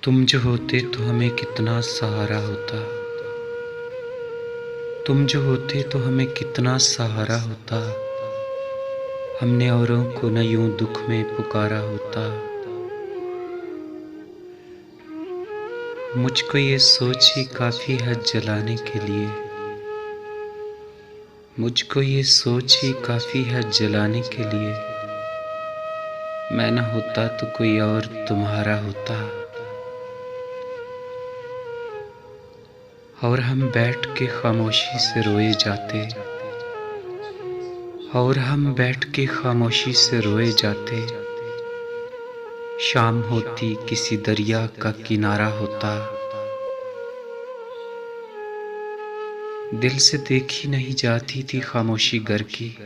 तुम जो होते तो हमें कितना सहारा होता। तुम जो होते तो हमें कितना सहारा होता। हमने औरों को न यूं दुख में पुकारा होता। मुझको ये सोच ही काफ़ी है जलाने के लिए। मुझको ये सोच ही काफ़ी है जलाने के लिए। मैं न होता तो कोई और तुम्हारा होता। और हम बैठ के खामोशी से रोए जाते। और हम बैठ के खामोशी से रोए जाते। शाम होती किसी दरिया का किनारा होता। दिल से देखी नहीं जाती थी खामोशी घर की।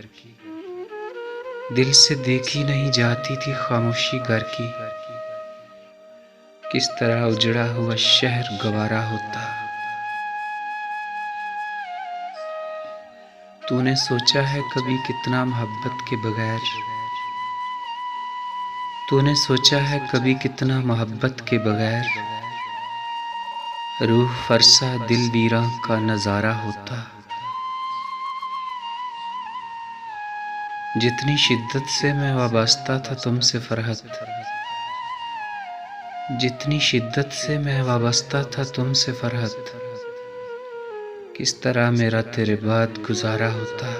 दिल से देखी नहीं जाती थी खामोशी घर की। किस तरह उजड़ा हुआ शहर गवारा होता। तूने सोचा है कभी कितना मोहब्बत के बगैर। तूने सोचा है कभी कितना मोहब्बत के बगैर रूह फरसा दिल वीरां का नजारा होता। जितनी शिद्दत से मैं वाबस्ता था तुमसे फरहत। जितनी शिद्दत से मैं वाबस्ता था तुमसे फरहत। किस तरह मेरा तेरे बाद गुजारा होता।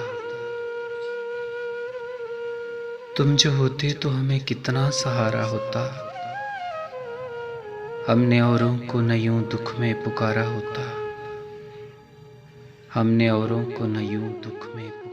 तुम जो होते तो हमें कितना सहारा होता। हमने औरों को न यूं दुख में पुकारा होता। हमने औरों को न यूं दुख में